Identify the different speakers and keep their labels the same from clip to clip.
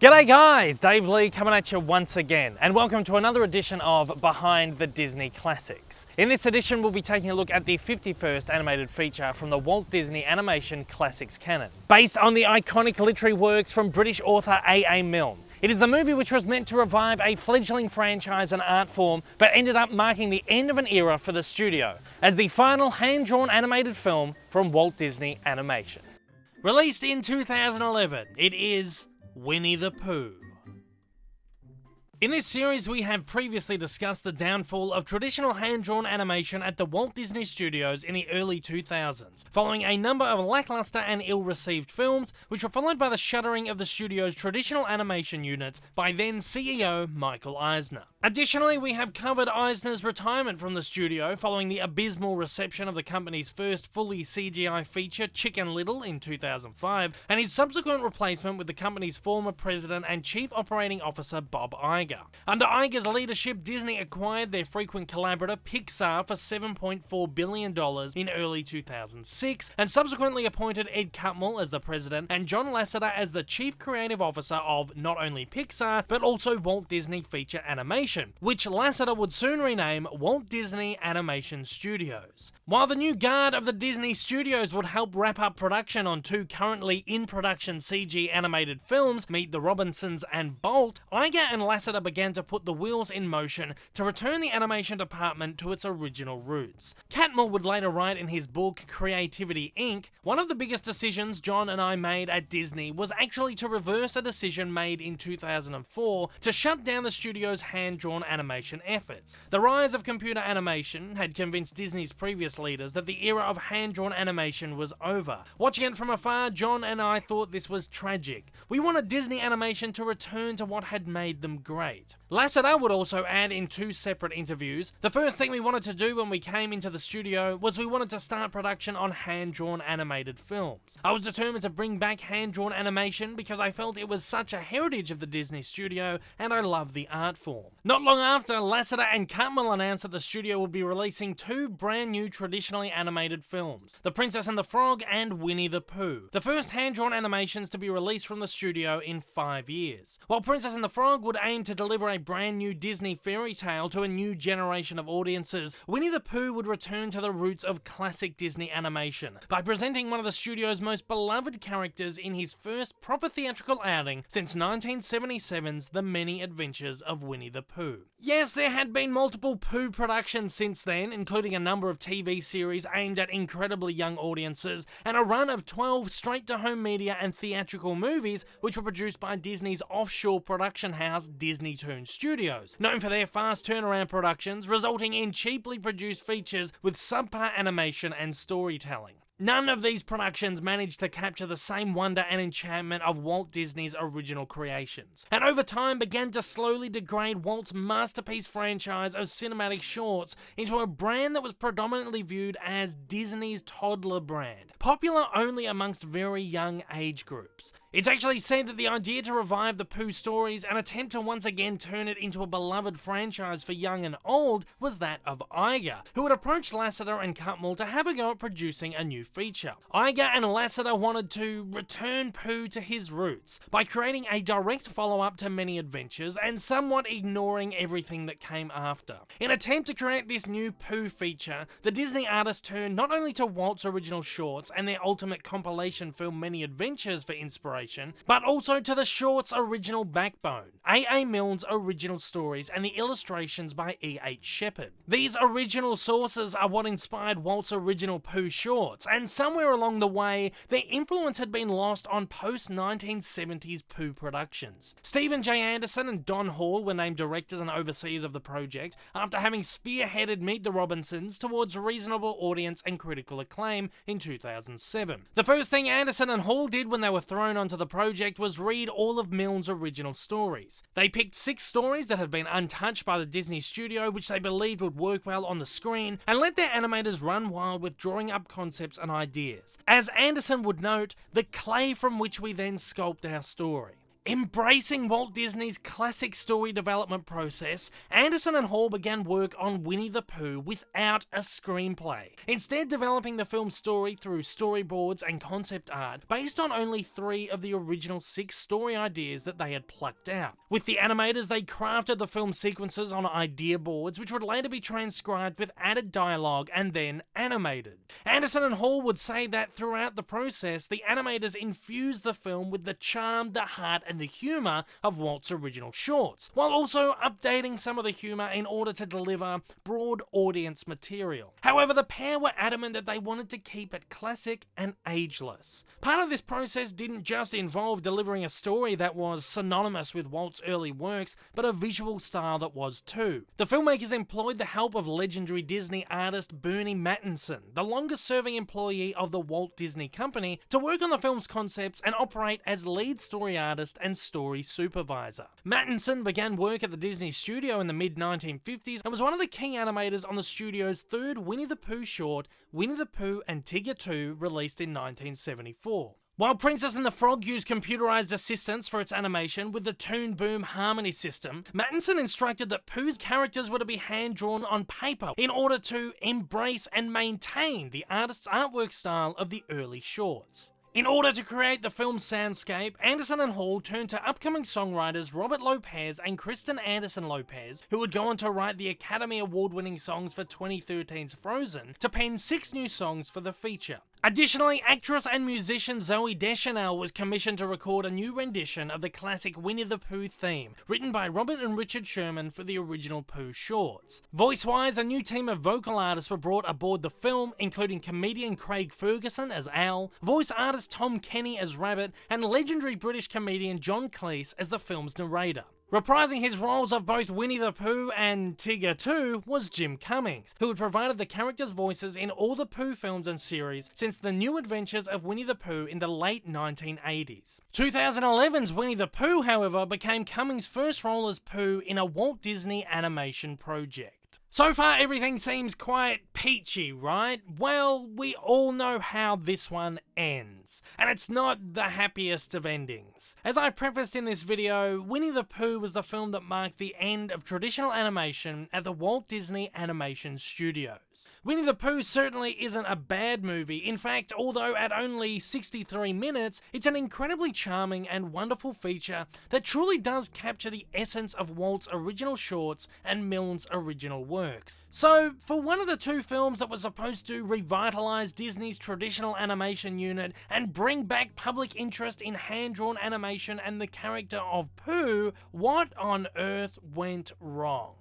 Speaker 1: G'day guys, Dave Lee coming at you once again, and welcome to another edition of Behind the Disney Classics. In this edition we'll be taking a look at the 51st animated feature from the Walt Disney Animation Classics canon. Based on the iconic literary works from British author A.A. Milne. It is the movie which was meant to revive a fledgling franchise and art form, but ended up marking the end of an era for the studio, as the final hand-drawn animated film from Walt Disney Animation. Released in 2011, it is Winnie the Pooh. In this series, we have previously discussed the downfall of traditional hand-drawn animation at the Walt Disney Studios in the early 2000s, following a number of lackluster and ill-received films, which were followed by the shuttering of the studio's traditional animation units by then CEO Michael Eisner. Additionally, we have covered Eisner's retirement from the studio following the abysmal reception of the company's first fully CGI feature, Chicken Little, in 2005, and his subsequent replacement with the company's former president and chief operating officer, Bob Iger. Under Iger's leadership, Disney acquired their frequent collaborator, Pixar, for $7.4 billion in early 2006, and subsequently appointed Ed Catmull as the president and John Lasseter as the chief creative officer of not only Pixar, but also Walt Disney Feature Animation, which Lasseter would soon rename Walt Disney Animation Studios. While the new guard of the Disney Studios would help wrap up production on two currently in-production CG animated films, Meet the Robinsons and Bolt, Iger and Lasseter began to put the wheels in motion to return the animation department to its original roots. Catmull would later write in his book Creativity Inc., one of the biggest decisions John and I made at Disney was actually to reverse a decision made in 2004 to shut down the studio's hand-drawn animation efforts. The rise of computer animation had convinced Disney's previous leaders that the era of hand-drawn animation was over. Watching it from afar, John and I thought this was tragic. We wanted Disney animation to return to what had made them great. Lasseter would also add in two separate interviews, the first thing we wanted to do when we came into the studio was we wanted to start production on hand-drawn animated films. I was determined to bring back hand-drawn animation because I felt it was such a heritage of the Disney studio and I love the art form. Not long after, Lasseter and Catmull announced that the studio would be releasing two brand new traditionally animated films, The Princess and the Frog and Winnie the Pooh, the first hand-drawn animations to be released from the studio in 5 years. While Princess and the Frog would aim to deliver a brand new Disney fairy tale to a new generation of audiences, Winnie the Pooh would return to the roots of classic Disney animation by presenting one of the studio's most beloved characters in his first proper theatrical outing since 1977's The Many Adventures of Winnie the Pooh. Yes, there had been multiple Pooh productions since then, including a number of TV series aimed at incredibly young audiences, and a run of 12 straight-to-home media and theatrical movies which were produced by Disney's offshore production house, Disney Toon Studios, known for their fast turnaround productions, resulting in cheaply produced features with subpar animation and storytelling. None of these productions managed to capture the same wonder and enchantment of Walt Disney's original creations, and over time began to slowly degrade Walt's masterpiece franchise of cinematic shorts into a brand that was predominantly viewed as Disney's toddler brand, popular only amongst very young age groups. It's actually said that the idea to revive the Pooh stories and attempt to once again turn it into a beloved franchise for young and old was that of Iger, who had approached Lasseter and Catmull to have a go at producing a new feature. Iger and Lasseter wanted to return Pooh to his roots by creating a direct follow-up to Many Adventures and somewhat ignoring everything that came after. In an attempt to create this new Pooh feature, the Disney artists turned not only to Walt's original shorts and their ultimate compilation film Many Adventures for inspiration, but also to the short's original backbone, A.A. Milne's original stories and the illustrations by E.H. Shepard. These original sources are what inspired Walt's original Pooh shorts, and somewhere along the way, their influence had been lost on post-1970s Pooh productions. Stephen J. Anderson and Don Hall were named directors and overseers of the project after having spearheaded Meet the Robinsons towards reasonable audience and critical acclaim in 2007. The first thing Anderson and Hall did when they were thrown onto the project was read all of Milne's original stories. They picked 6 stories that had been untouched by the Disney studio, which they believed would work well on the screen, and let their animators run wild with drawing up concepts and ideas. As Anderson would note, the clay from which we then sculpt our story. Embracing Walt Disney's classic story development process, Anderson and Hall began work on Winnie the Pooh without a screenplay, instead developing the film's story through storyboards and concept art based on only 3 of the original 6 story ideas that they had plucked out. With the animators, they crafted the film sequences on idea boards, which would later be transcribed with added dialogue and then animated. Anderson and Hall would say that throughout the process, the animators infused the film with the charm, the heart, and the humour of Walt's original shorts, while also updating some of the humour in order to deliver broad audience material. However, the pair were adamant that they wanted to keep it classic and ageless. Part of this process didn't just involve delivering a story that was synonymous with Walt's early works, but a visual style that was too. The filmmakers employed the help of legendary Disney artist Bernie Mattinson, the longest-serving employee of the Walt Disney Company, to work on the film's concepts and operate as lead story artist and story supervisor. Mattinson began work at the Disney Studio in the mid-1950s and was one of the key animators on the studio's third Winnie the Pooh short, Winnie the Pooh and Tigger 2, released in 1974. While Princess and the Frog used computerized assistance for its animation with the Toon Boom Harmony system, Mattinson instructed that Pooh's characters were to be hand-drawn on paper in order to embrace and maintain the artist's artwork style of the early shorts. In order to create the film's soundscape, Anderson and Hall turned to upcoming songwriters Robert Lopez and Kristen Anderson Lopez, who would go on to write the Academy Award-winning songs for 2013's Frozen, to pen 6 new songs for the feature. Additionally, actress and musician Zooey Deschanel was commissioned to record a new rendition of the classic Winnie the Pooh theme, written by Robert and Richard Sherman for the original Pooh shorts. Voice-wise, a new team of vocal artists were brought aboard the film, including comedian Craig Ferguson as Al, voice artist Tom Kenny as Rabbit, and legendary British comedian John Cleese as the film's narrator. Reprising his roles of both Winnie the Pooh and Tigger 2 was Jim Cummings, who had provided the characters' voices in all the Pooh films and series since the New Adventures of Winnie the Pooh in the late 1980s. 2011's Winnie the Pooh, however, became Cummings' first role as Pooh in a Walt Disney Animation project. So far, everything seems quite peachy, right? Well, we all know how this one ends, and it's not the happiest of endings. As I prefaced in this video, Winnie the Pooh was the film that marked the end of traditional animation at the Walt Disney Animation Studios. Winnie the Pooh certainly isn't a bad movie. In fact, although at only 63 minutes, it's an incredibly charming and wonderful feature that truly does capture the essence of Walt's original shorts and Milne's original works. So, for one of the 2 films that was supposed to revitalize Disney's traditional animation unit and bring back public interest in hand-drawn animation and the character of Pooh, what on earth went wrong?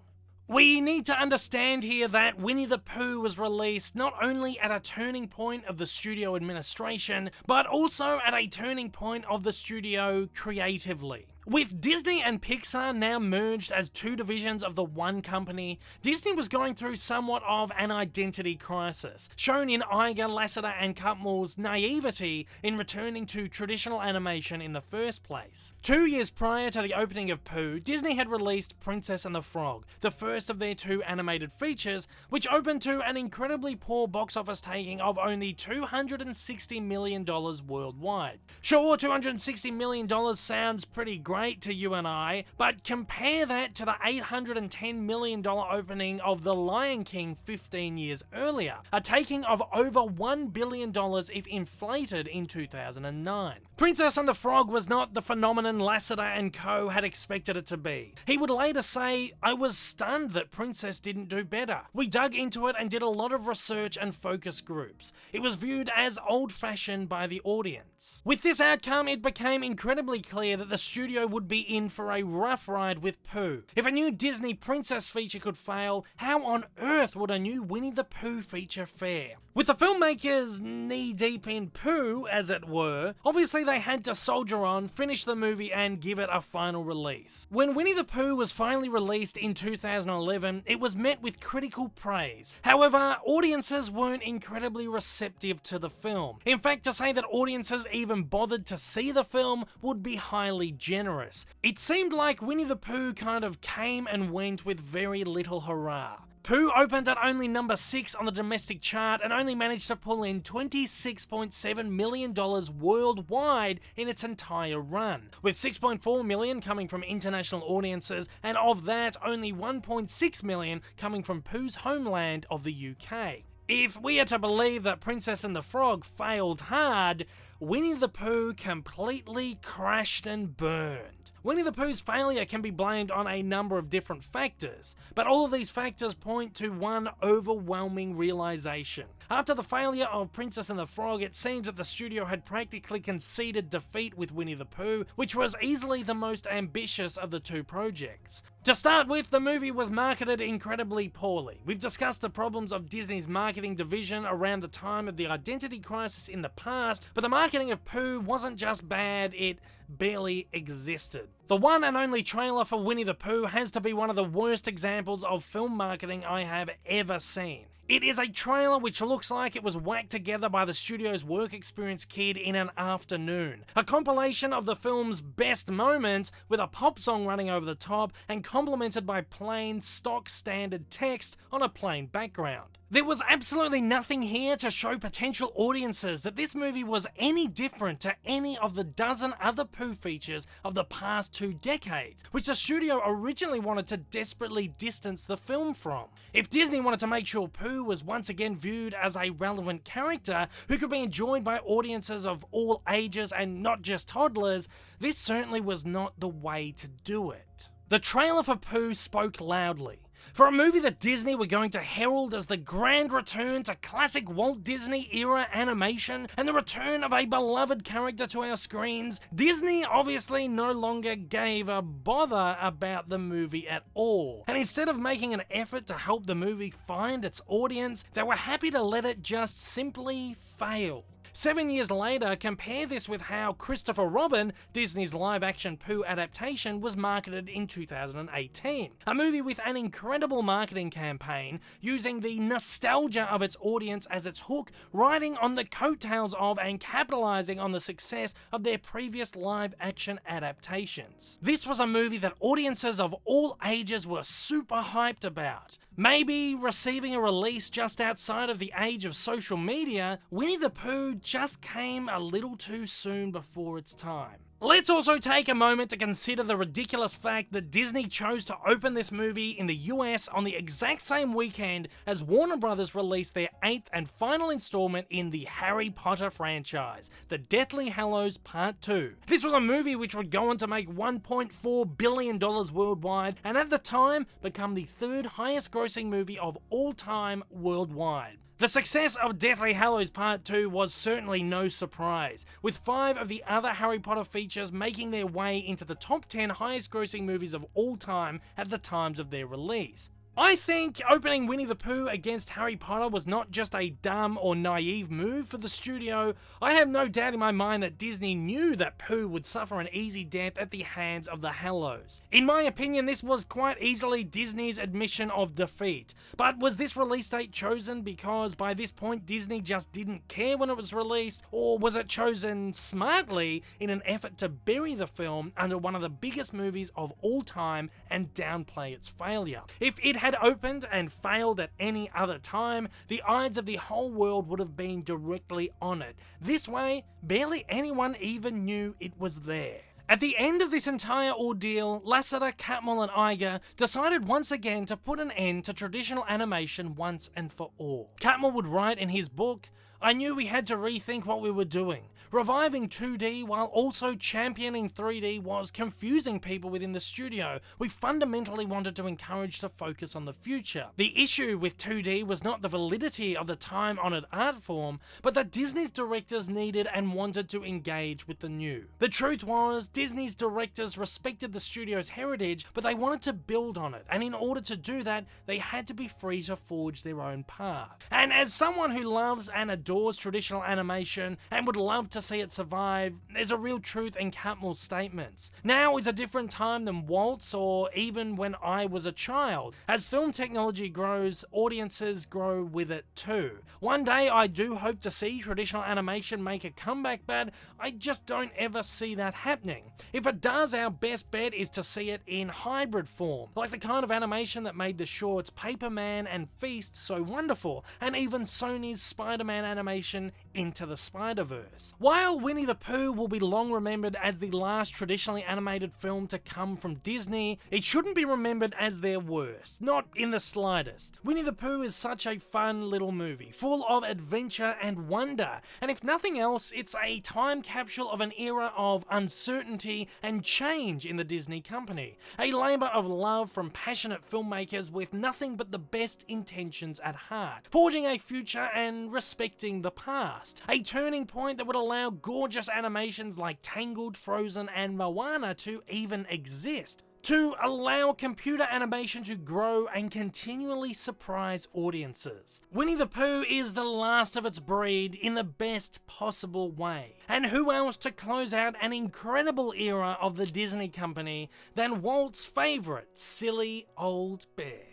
Speaker 1: We need to understand here that Winnie the Pooh was released not only at a turning point of the studio administration, but also at a turning point of the studio creatively. With Disney and Pixar now merged as 2 divisions of the one company, Disney was going through somewhat of an identity crisis, shown in Iger, Lasseter and Cutmore's naivety in returning to traditional animation in the first place. 2 years prior to the opening of Pooh, Disney had released Princess and the Frog, the first of their 2 animated features, which opened to an incredibly poor box office taking of only $260 million worldwide. Sure, $260 million sounds pretty great to you and I, but compare that to the $810 million opening of The Lion King 15 years earlier, a taking of over $1 billion if inflated in 2009. Princess and the Frog was not the phenomenon Lasseter and co had expected it to be. He would later say, "I was stunned that Princess didn't do better. We dug into it and did a lot of research and focus groups. It was viewed as old-fashioned by the audience." With this outcome, it became incredibly clear that the studio would be in for a rough ride with Pooh. If a new Disney Princess feature could fail, how on earth would a new Winnie the Pooh feature fare? With the filmmakers knee-deep in Pooh, as it were, obviously they had to soldier on, finish the movie and give it a final release. When Winnie the Pooh was finally released in 2011, it was met with critical praise. However, audiences weren't incredibly receptive to the film. In fact, to say that audiences even bothered to see the film would be highly generous. It seemed like Winnie the Pooh kind of came and went with very little hurrah. Pooh opened at only number 6 on the domestic chart and only managed to pull in $26.7 million worldwide in its entire run, with $6.4 million coming from international audiences, and of that, only $1.6 million coming from Pooh's homeland of the UK. If we are to believe that Princess and the Frog failed hard, Winnie the Pooh completely crashed and burned. Winnie the Pooh's failure can be blamed on a number of different factors, but all of these factors point to one overwhelming realization. After the failure of Princess and the Frog, it seems that the studio had practically conceded defeat with Winnie the Pooh, which was easily the most ambitious of the two projects. To start with, the movie was marketed incredibly poorly. We've discussed the problems of Disney's marketing division around the time of the identity crisis in the past, but the marketing of Pooh wasn't just bad, it barely existed. The one and only trailer for Winnie the Pooh has to be one of the worst examples of film marketing I have ever seen. It is a trailer which looks like it was whacked together by the studio's work experience kid in an afternoon. A compilation of the film's best moments with a pop song running over the top and complemented by plain stock standard text on a plain background. There was absolutely nothing here to show potential audiences that this movie was any different to any of the dozen other Pooh features of the past 2 decades, which the studio originally wanted to desperately distance the film from. If Disney wanted to make sure Pooh was once again viewed as a relevant character who could be enjoyed by audiences of all ages and not just toddlers, this certainly was not the way to do it. The trailer for Pooh spoke loudly. For a movie that Disney were going to herald as the grand return to classic Walt Disney era animation and the return of a beloved character to our screens, Disney obviously no longer gave a bother about the movie at all. And instead of making an effort to help the movie find its audience, they were happy to let it just simply fail. 7 years later, compare this with how Christopher Robin, Disney's live-action Pooh adaptation, was marketed in 2018. A movie with an incredible marketing campaign, using the nostalgia of its audience as its hook, riding on the coattails of and capitalizing on the success of their previous live-action adaptations. This was a movie that audiences of all ages were super hyped about. Maybe receiving a release just outside of the age of social media, Winnie the Pooh just came a little too soon before its time. Let's also take a moment to consider the ridiculous fact that Disney chose to open this movie in the US on the exact same weekend as Warner Brothers released their 8th and final installment in the Harry Potter franchise, The Deathly Hallows Part 2. This was a movie which would go on to make $1.4 billion worldwide and at the time become the 3rd highest grossing movie of all time worldwide. The success of Deathly Hallows Part 2 was certainly no surprise, with 5 of the other Harry Potter features making their way into the top 10 highest grossing movies of all time at the times of their release. I think opening Winnie the Pooh against Harry Potter was not just a dumb or naive move for the studio. I have no doubt in my mind that Disney knew that Pooh would suffer an easy death at the hands of the Hallows. In my opinion, this was quite easily Disney's admission of defeat. But was this release date chosen because by this point Disney just didn't care when it was released, or was it chosen smartly in an effort to bury the film under one of the biggest movies of all time and downplay its failure? If it had opened and failed at any other time, the eyes of the whole world would have been directly on it. This way, barely anyone even knew it was there. At the end of this entire ordeal, Lasseter, Catmull and Iger decided once again to put an end to traditional animation once and for all. Catmull would write in his book, "I knew we had to rethink what we were doing. Reviving 2D while also championing 3D was confusing people within the studio. We fundamentally wanted to encourage to focus on the future. The issue with 2D was not the validity of the time-honored art form, but that Disney's directors needed and wanted to engage with the new. The truth was, Disney's directors respected the studio's heritage, but they wanted to build on it, and in order to do that, they had to be free to forge their own path. And as someone who loves and adores adores traditional animation and would love to see it survive, there's a real truth in Catmull's statements. Now is a different time than Walt's or even when I was a child. As film technology grows, audiences grow with it too. One day I do hope to see traditional animation make a comeback, but I just don't ever see that happening. If it does, our best bet is to see it in hybrid form, like the kind of animation that made the shorts Paperman and Feast so wonderful, and even Sony's Spider-Man animation Into the Spider-Verse. While Winnie the Pooh will be long remembered as the last traditionally animated film to come from Disney, it shouldn't be remembered as their worst, not in the slightest. Winnie the Pooh is such a fun little movie, full of adventure and wonder, and if nothing else, it's a time capsule of an era of uncertainty and change in the Disney company. A labour of love from passionate filmmakers with nothing but the best intentions at heart, forging a future and respecting the past. A turning point that would allow gorgeous animations like Tangled, Frozen and Moana to even exist. To allow computer animation to grow and continually surprise audiences. Winnie the Pooh is the last of its breed in the best possible way. And who else to close out an incredible era of the Disney company than Walt's favourite silly old bear?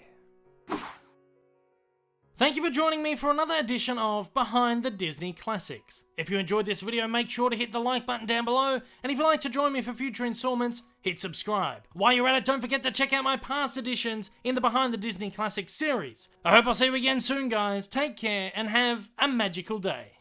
Speaker 1: Thank you for joining me for another edition of Behind the Disney Classics. If you enjoyed this video, make sure to hit the like button down below, and if you'd like to join me for future installments, hit subscribe. While you're at it, don't forget to check out my past editions in the Behind the Disney Classics series. I hope I'll see you again soon, guys. Take care, and have a magical day.